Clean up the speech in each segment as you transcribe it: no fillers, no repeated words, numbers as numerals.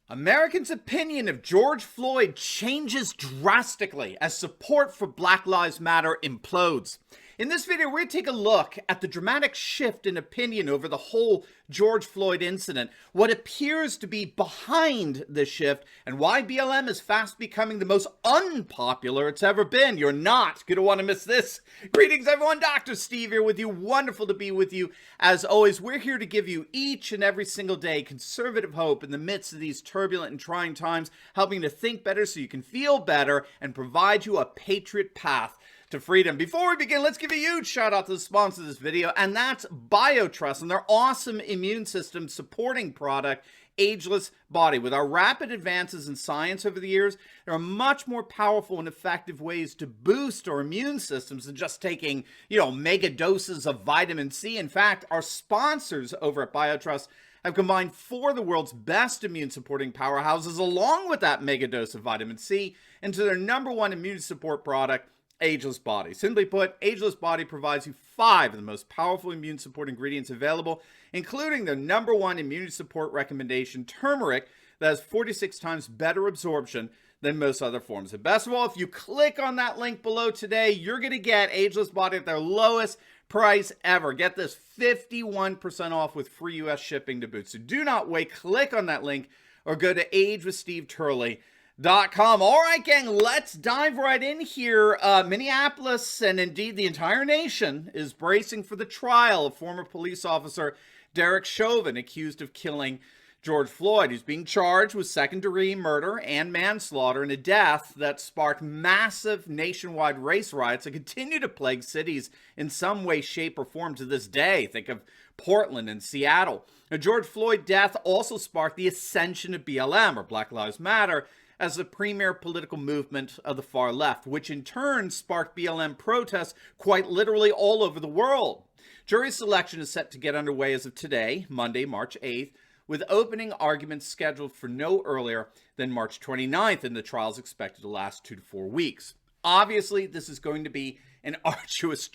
Americans' opinion of George Floyd changes drastically as support for Black Lives Matter implodes. In this video, we're going to take a look at the dramatic shift in opinion over the whole George Floyd incident, what appears to be behind this shift, and why BLM is fast becoming the most unpopular it's ever been. You're not going to want to miss this. Greetings, everyone. Dr. Steve here with you. Wonderful to be with you. As always, we're here to give you each and every single day conservative hope in the midst of these turbulent and trying times, helping to think better so you can feel better and provide you a patriot path to freedom. Before we begin, let's give a huge shout out to the sponsor of this video, and that's BioTrust and their awesome immune system supporting product, Ageless Body. With our rapid advances in science over the years, there are much more powerful and effective ways to boost our immune systems than just taking, mega doses of vitamin C. In fact, our sponsors over at BioTrust have combined 4 of the world's best immune supporting powerhouses along with that mega dose of vitamin C into their #1 immune support product, Ageless Body. Simply put, Ageless Body provides you 5 of the most powerful immune support ingredients available, including their #1 immune support recommendation, turmeric, that has 46 times better absorption than most other forms. And best of all, if you click on that link below today, you're going to get Ageless Body at their lowest price ever. Get this, 51% off with free US shipping to boot. So do not wait. Click on that link or go to agewithsteveturley.com. All right, gang, let's dive right in here. Minneapolis and indeed the entire nation is bracing for the trial of former police officer Derek Chauvin, accused of killing George Floyd. He's being charged with second-degree murder and manslaughter in a death that sparked massive nationwide race riots that continue to plague cities in some way, shape, or form to this day. Think of Portland and Seattle. The George Floyd death also sparked the ascension of BLM, or Black Lives Matter, as the premier political movement of the far left, which in turn sparked BLM protests quite literally all over the world. Jury selection is set to get underway as of today, Monday, March 8th, with opening arguments scheduled for no earlier than March 29th, and the trial is expected to last 2 to 4 weeks. Obviously, this is going to be an arduous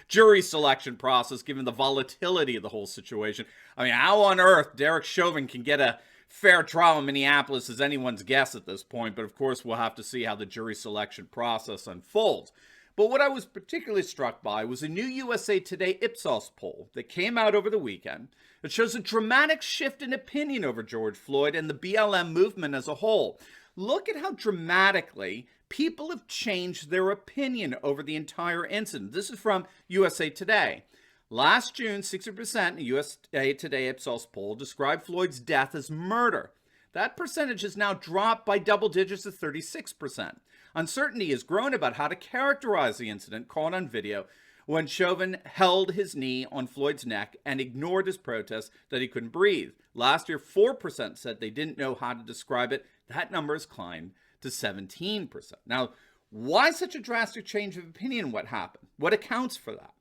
jury selection process, given the volatility of the whole situation. I mean, how on earth Derek Chauvin can get a fair trial in Minneapolis is anyone's guess at this point, but of course we'll have to see how the jury selection process unfolds. But what I was particularly struck by was a new USA Today Ipsos poll that came out over the weekend that shows a dramatic shift in opinion over George Floyd and the BLM movement as a whole. Look at how dramatically people have changed their opinion over the entire incident. This is from USA Today. Last June, 60% in USA Today Ipsos poll described Floyd's death as murder. That percentage has now dropped by double digits to 36%. Uncertainty has grown about how to characterize the incident caught on video when Chauvin held his knee on Floyd's neck and ignored his protest that he couldn't breathe. Last year, 4% said they didn't know how to describe it. That number has climbed to 17%. Now, why such a drastic change of opinion? What happened? What accounts for that?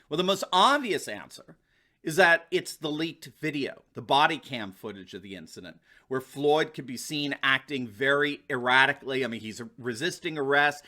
Well, the most obvious answer is that it's the leaked video, the body cam footage of the incident, where Floyd could be seen acting very erratically. I mean, he's resisting arrest.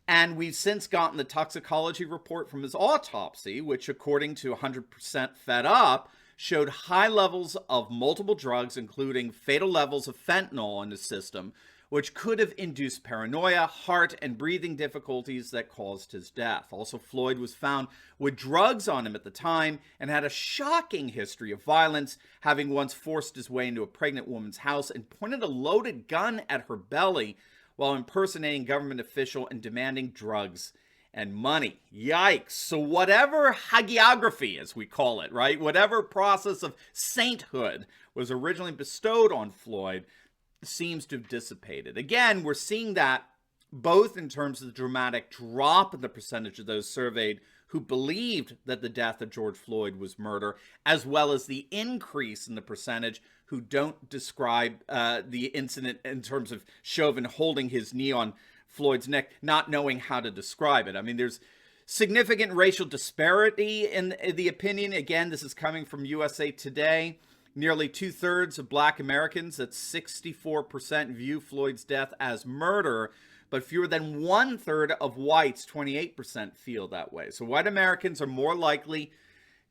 And we've since gotten the toxicology report from his autopsy, which, according to 100% Fed Up, showed high levels of multiple drugs, including fatal levels of fentanyl in his system, which could have induced paranoia, heart, and breathing difficulties that caused his death. Also, Floyd was found with drugs on him at the time and had a shocking history of violence, having once forced his way into a pregnant woman's house and pointed a loaded gun at her belly while impersonating a government official and demanding drugs and money. Yikes. So whatever hagiography, as we call it, right? Whatever process of sainthood was originally bestowed on Floyd seems to have dissipated. Again, we're seeing that both in terms of the dramatic drop in the percentage of those surveyed who believed that the death of George Floyd was murder, as well as the increase in the percentage who don't describe the incident in terms of Chauvin holding his knee on Floyd's neck, not knowing how to describe it. I mean, there's significant racial disparity in the opinion. Again, this is coming from USA Today. Nearly 2/3 of Black Americans, that's 64%, view Floyd's death as murder, but fewer than 1/3 of whites, 28%, feel that way. So white Americans are more likely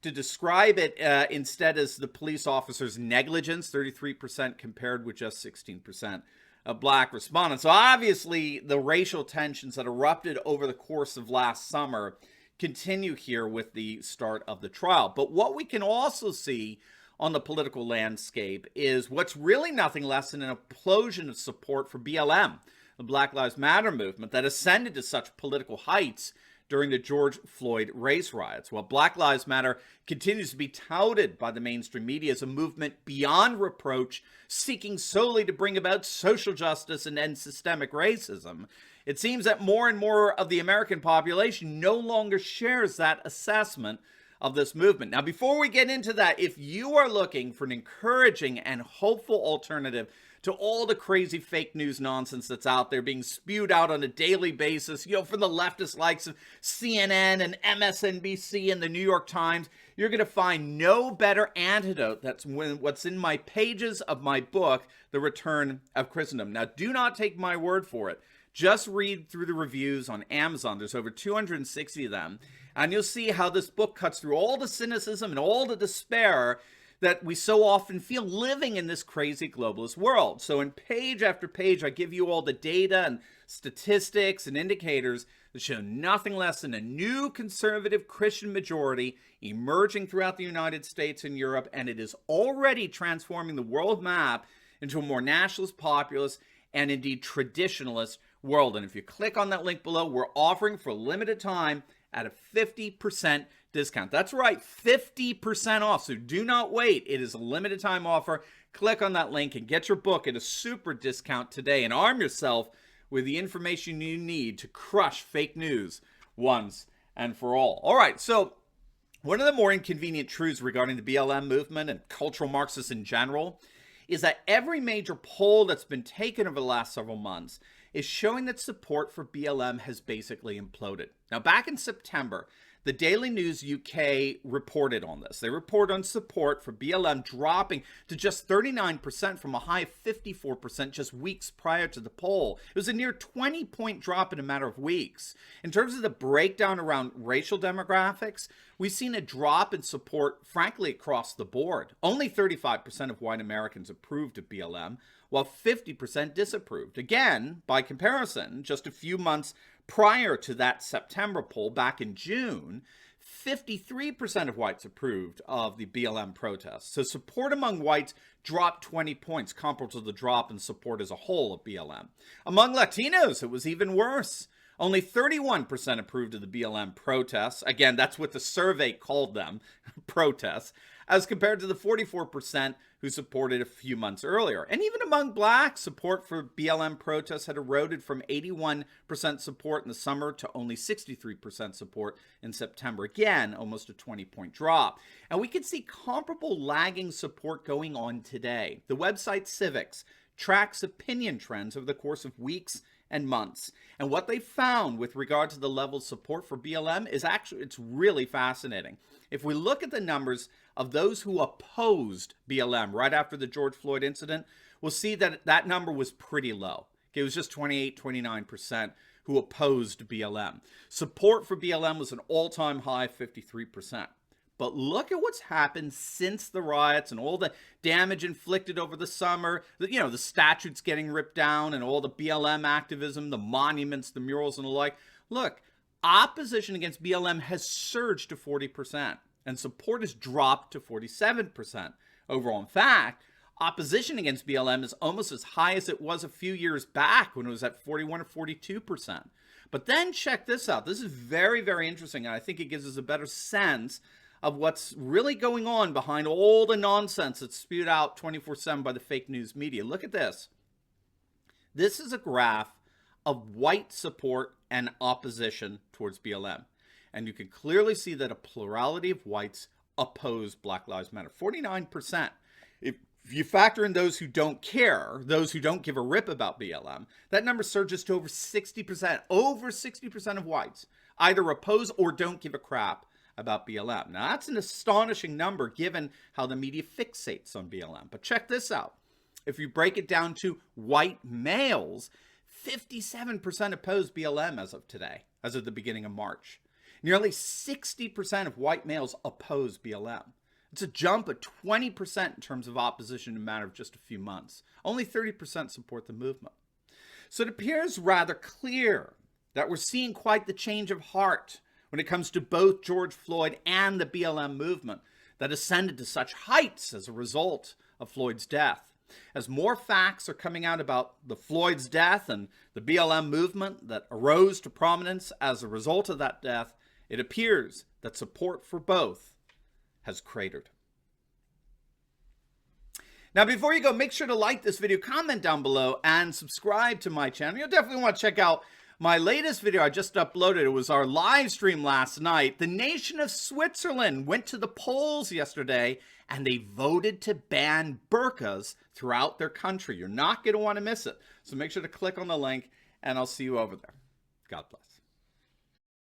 to describe it instead as the police officer's negligence, 33% compared with just 16% of black respondents. So obviously the racial tensions that erupted over the course of last summer continue here with the start of the trial. But what we can also see on the political landscape is what's really nothing less than an implosion of support for BLM, the Black Lives Matter movement that ascended to such political heights during the George Floyd race riots. While Black Lives Matter continues to be touted by the mainstream media as a movement beyond reproach, seeking solely to bring about social justice and end systemic racism, it seems that more and more of the American population no longer shares that assessment of this movement. Now, before we get into that, if you are looking for an encouraging and hopeful alternative to all the crazy fake news nonsense that's out there being spewed out on a daily basis, from the leftist likes of CNN and MSNBC and the New York Times, you're going to find no better antidote. That's what's in my pages of my book, The Return of Christendom. Now, do not take my word for it. Just read through the reviews on Amazon. There's over 260 of them. And you'll see how this book cuts through all the cynicism and all the despair that we so often feel living in this crazy globalist world. So in page after page, I give you all the data and statistics and indicators that show nothing less than a new conservative Christian majority emerging throughout the United States and Europe, and it is already transforming the world map into a more nationalist, populist, and indeed traditionalist world. And if you click on that link below, we're offering for a limited time at a 50% discount. That's right, 50% off. So do not wait. It is a limited time offer. Click on that link and get your book at a super discount today and arm yourself with the information you need to crush fake news once and for all. All right, so one of the more inconvenient truths regarding the BLM movement and cultural Marxists in general is that every major poll that's been taken over the last several months is showing that support for BLM has basically imploded. Now, back in September, the Daily News UK reported on this. They report on support for BLM dropping to just 39% from a high of 54% just weeks prior to the poll. It was a near 20-point drop in a matter of weeks. In terms of the breakdown around racial demographics, we've seen a drop in support, frankly, across the board. Only 35% of white Americans approved of BLM, while 50% disapproved. Again, by comparison, just a few months prior to that September poll back in June, 53% of whites approved of the BLM protests. So support among whites dropped 20 points, comparable to the drop in support as a whole of BLM. Among Latinos, it was even worse. Only 31% approved of the BLM protests. Again, that's what the survey called them, protests, as compared to the 44% who supported a few months earlier. And even among blacks, support for BLM protests had eroded from 81% support in the summer to only 63% support in September. Again, almost a 20-point drop. And we can see comparable lagging support going on today. The website Civics tracks opinion trends over the course of weeks and months. And what they found with regard to the level of support for BLM is actually, it's really fascinating. If we look at the numbers of those who opposed BLM right after the George Floyd incident, we'll see that that number was pretty low. It was just 28, 29% who opposed BLM. Support for BLM was an all-time high, 53%. But look at what's happened since the riots and all the damage inflicted over the summer. The statues getting ripped down and all the BLM activism, the monuments, the murals and the like. Look, opposition against BLM has surged to 40% and support has dropped to 47% overall. In fact, opposition against BLM is almost as high as it was a few years back when it was at 41 or 42%. But then check this out. This is very, very interesting, and I think it gives us a better sense of what's really going on behind all the nonsense that's spewed out 24/7 by the fake news media. Look at this. This is a graph of white support and opposition towards BLM. And you can clearly see that a plurality of whites oppose Black Lives Matter. 49%. If you factor in those who don't care, those who don't give a rip about BLM, that number surges to over 60%. Over 60% of whites either oppose or don't give a crap about BLM. Now, that's an astonishing number given how the media fixates on BLM. But check this out. If you break it down to white males, 57% oppose BLM as of today, as of the beginning of March. Nearly 60% of white males oppose BLM. It's a jump of 20% in terms of opposition in a matter of just a few months. Only 30% support the movement. So it appears rather clear that we're seeing quite the change of heart when it comes to both George Floyd and the BLM movement that ascended to such heights as a result of Floyd's death. As more facts are coming out about the Floyd's death and the BLM movement that arose to prominence as a result of that death, it appears that support for both has cratered. Now, before you go, make sure to like this video, comment down below, and subscribe to my channel. You'll definitely want to check out my latest video I just uploaded. It was our live stream last night. The nation of Switzerland went to the polls yesterday, and they voted to ban burqas throughout their country. You're not going to want to miss it. So make sure to click on the link, and I'll see you over there. God bless.